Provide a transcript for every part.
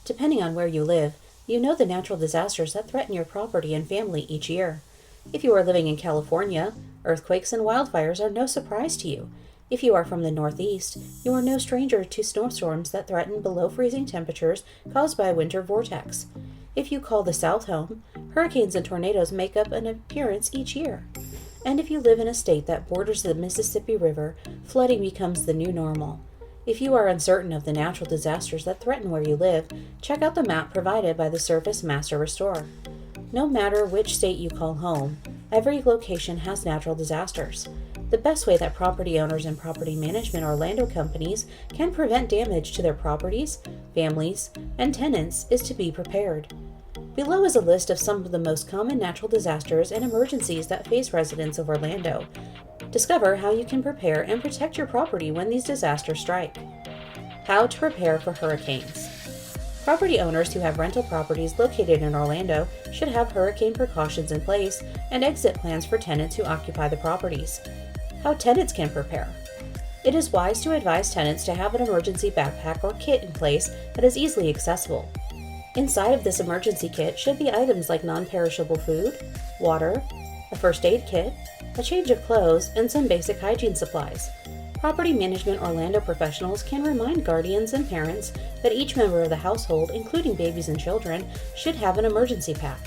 Depending on where you live, you know the natural disasters that threaten your property and family each year. If you are living in California, earthquakes and wildfires are no surprise to you. If you are from the Northeast, you are no stranger to snowstorms that threaten below freezing temperatures caused by a winter vortex. If you call the South home, hurricanes and tornadoes make up an appearance each year. And if you live in a state that borders the Mississippi River, flooding becomes the new normal. If you are uncertain of the natural disasters that threaten where you live, check out the map provided by the Surface Master Restorer. No matter which state you call home, every location has natural disasters. The best way that property owners and property management Orlando companies can prevent damage to their properties, families, and tenants is to be prepared. Below is a list of some of the most common natural disasters and emergencies that face residents of Orlando. Discover how you can prepare and protect your property when these disasters strike. How to prepare for hurricanes. Property owners who have rental properties located in Orlando should have hurricane precautions in place and exit plans for tenants who occupy the properties. How tenants can prepare. It is wise to advise tenants to have an emergency backpack or kit in place that is easily accessible. Inside of this emergency kit should be items like non-perishable food, water, a first aid kit, a change of clothes, and some basic hygiene supplies. Property Management Orlando professionals can remind guardians and parents that each member of the household, including babies and children, should have an emergency pack.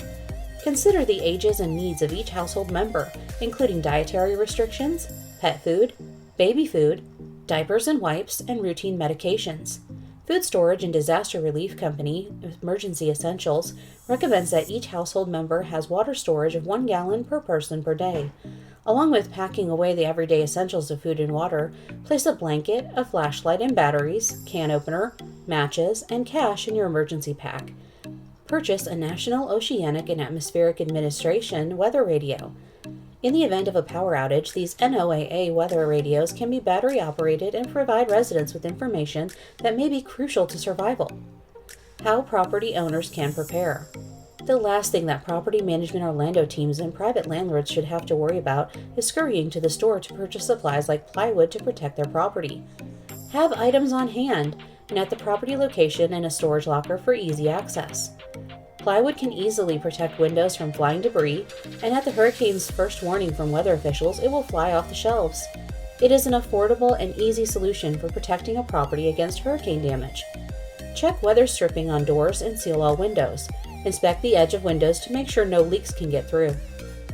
Consider the ages and needs of each household member, including dietary restrictions, pet food, baby food, diapers and wipes, and routine medications. Food Storage and Disaster Relief Company, Emergency Essentials, recommends that each household member has water storage of 1 gallon per person per day. Along with packing away the everyday essentials of food and water, place a blanket, a flashlight and batteries, can opener, matches, and cash in your emergency pack. Purchase a National Oceanic and Atmospheric Administration weather radio. In the event of a power outage, these NOAA weather radios can be battery operated and provide residents with information that may be crucial to survival. How property owners can prepare. The last thing that Property Management Orlando teams and private landlords should have to worry about is scurrying to the store to purchase supplies like plywood to protect their property. Have items on hand and at the property location in a storage locker for easy access. Plywood can easily protect windows from flying debris, and at the hurricane's first warning from weather officials, it will fly off the shelves. It is an affordable and easy solution for protecting a property against hurricane damage. Check weather stripping on doors and seal all windows. Inspect the edge of windows to make sure no leaks can get through.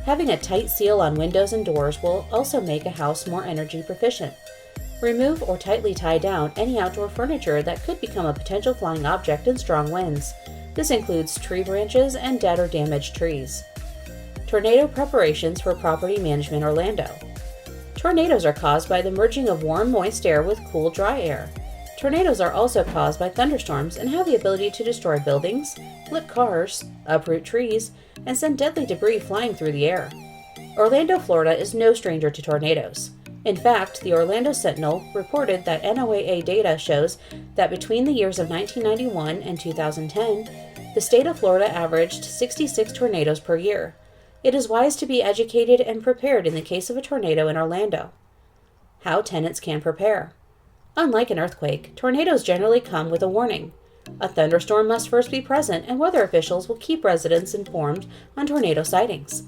Having a tight seal on windows and doors will also make a house more energy proficient. Remove or tightly tie down any outdoor furniture that could become a potential flying object in strong winds. This includes tree branches and dead or damaged trees. Tornado preparations for Property Management Orlando. Tornadoes are caused by the merging of warm, moist air with cool, dry air. Tornadoes are also caused by thunderstorms and have the ability to destroy buildings, flip cars, uproot trees, and send deadly debris flying through the air. Orlando, Florida is no stranger to tornadoes. In fact, the Orlando Sentinel reported that NOAA data shows that between the years of 1991 and 2010, the state of Florida averaged 66 tornadoes per year. It is wise to be educated and prepared in the case of a tornado in Orlando. How tenants can prepare. Unlike an earthquake, tornadoes generally come with a warning. A thunderstorm must first be present, and weather officials will keep residents informed on tornado sightings.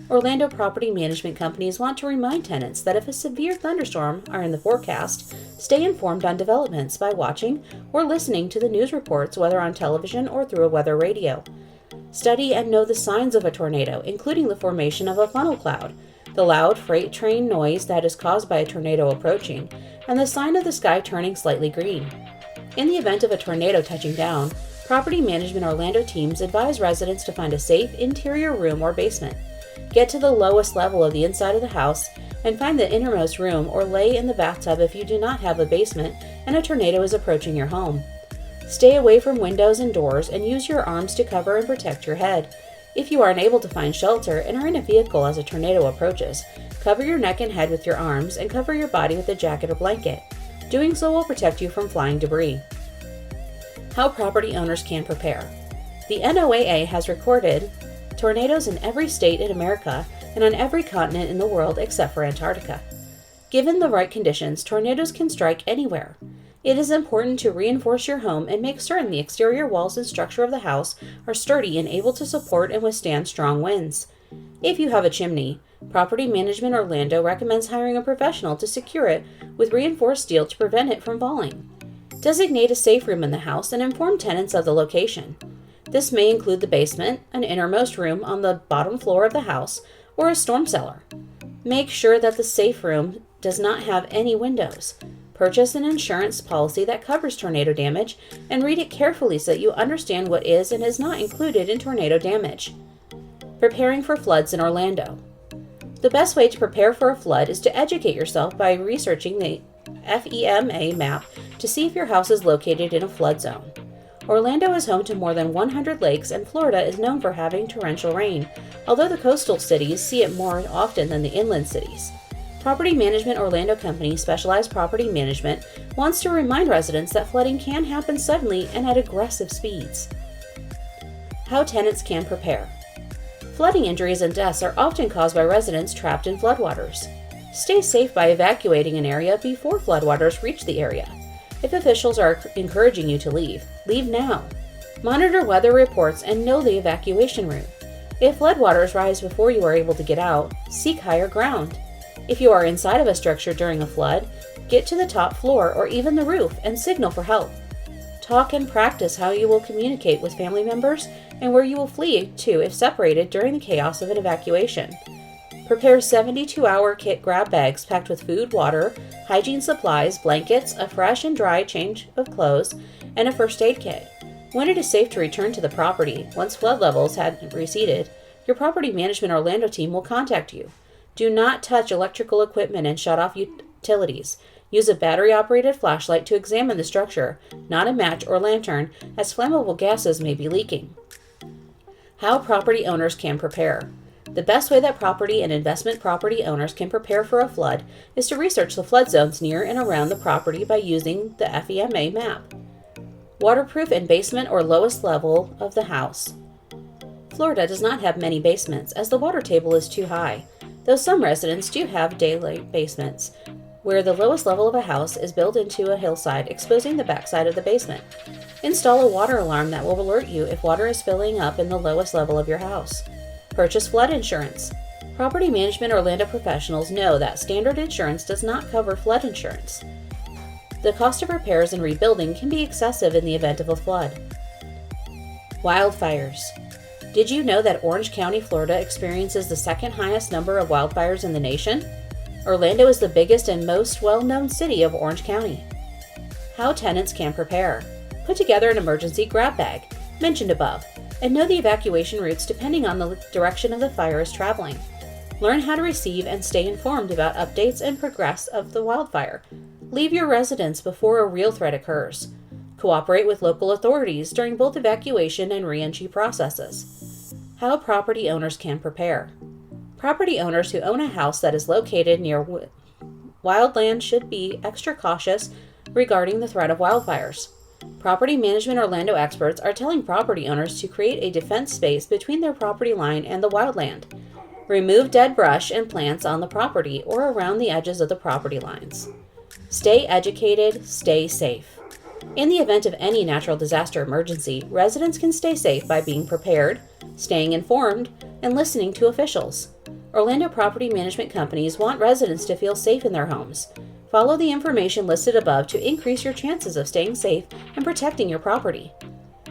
Orlando property management companies want to remind tenants that if a severe thunderstorm are in the forecast, stay informed on developments by watching or listening to the news reports, whether on television or through a weather radio. Study and know the signs of a tornado, including the formation of a funnel cloud, the loud freight train noise that is caused by a tornado approaching, and the sign of the sky turning slightly green. In the event of a tornado touching down, Property Management Orlando teams advise residents to find a safe interior room or basement. Get to the lowest level of the inside of the house and find the innermost room, or lay in the bathtub if you do not have a basement and a tornado is approaching your home. Stay away from windows and doors and use your arms to cover and protect your head. If you are unable to find shelter and are in a vehicle as a tornado approaches, cover your neck and head with your arms and cover your body with a jacket or blanket. Doing so will protect you from flying debris. How property owners can prepare. The NOAA has recorded tornadoes in every state in America and on every continent in the world except for Antarctica. Given the right conditions, tornadoes can strike anywhere. It is important to reinforce your home and make certain the exterior walls and structure of the house are sturdy and able to support and withstand strong winds. If you have a chimney, Property Management Orlando recommends hiring a professional to secure it with reinforced steel to prevent it from falling. Designate a safe room in the house and inform tenants of the location. This may include the basement, an innermost room on the bottom floor of the house, or a storm cellar. Make sure that the safe room does not have any windows. Purchase an insurance policy that covers tornado damage and read it carefully so that you understand what is and is not included in tornado damage. Preparing for floods in Orlando. The best way to prepare for a flood is to educate yourself by researching the FEMA map to see if your house is located in a flood zone. Orlando is home to more than 100 lakes, and Florida is known for having torrential rain, although the coastal cities see it more often than the inland cities. Property Management Orlando Company Specialized Property Management wants to remind residents that flooding can happen suddenly and at aggressive speeds. How tenants can prepare. Flooding injuries and deaths are often caused by residents trapped in floodwaters. Stay safe by evacuating an area before floodwaters reach the area. If officials are encouraging you to leave, leave now. Monitor weather reports and know the evacuation route. If floodwaters rise before you are able to get out, seek higher ground. If you are inside of a structure during a flood, get to the top floor or even the roof and signal for help. Talk and practice how you will communicate with family members and where you will flee to if separated during the chaos of an evacuation. Prepare 72-hour kit grab bags packed with food, water, hygiene supplies, blankets, a fresh and dry change of clothes, and a first aid kit. When it is safe to return to the property, once flood levels had receded, your Property Management Orlando team will contact you. Do not touch electrical equipment and shut off utilities. Use a battery-operated flashlight to examine the structure, not a match or lantern, as flammable gases may be leaking. How property owners can prepare. The best way that property and investment property owners can prepare for a flood is to research the flood zones near and around the property by using the FEMA map. Waterproof in basement or lowest level of the house. Florida does not have many basements as the water table is too high, though some residents do have daylight basements, where the lowest level of a house is built into a hillside, exposing the backside of the basement. Install a water alarm that will alert you if water is filling up in the lowest level of your house. Purchase flood insurance. Property Management Orlando professionals know that standard insurance does not cover flood insurance. The cost of repairs and rebuilding can be excessive in the event of a flood. Wildfires. Did you know that Orange County, Florida experiences the second highest number of wildfires in the nation? Orlando is the biggest and most well-known city of Orange County. How tenants can prepare. Put together an emergency grab bag, mentioned above, and know the evacuation routes depending on the direction of the fire is traveling. Learn how to receive and stay informed about updates and progress of the wildfire. Leave your residence before a real threat occurs. Cooperate with local authorities during both evacuation and re-entry processes. How property owners can prepare. Property owners who own a house that is located near wildland should be extra cautious regarding the threat of wildfires. Property Management Orlando experts are telling property owners to create a defense space between their property line and the wildland. Remove dead brush and plants on the property or around the edges of the property lines. Stay educated, stay safe. In the event of any natural disaster emergency, residents can stay safe by being prepared, staying informed, and listening to officials. Orlando property management companies want residents to feel safe in their homes. Follow the information listed above to increase your chances of staying safe and protecting your property.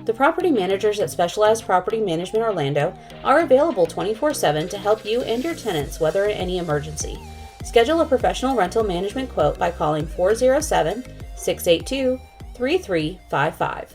The property managers at Specialized Property Management Orlando are available 24/7 to help you and your tenants weather any emergency. Schedule a professional rental management quote by calling 407-682-3355.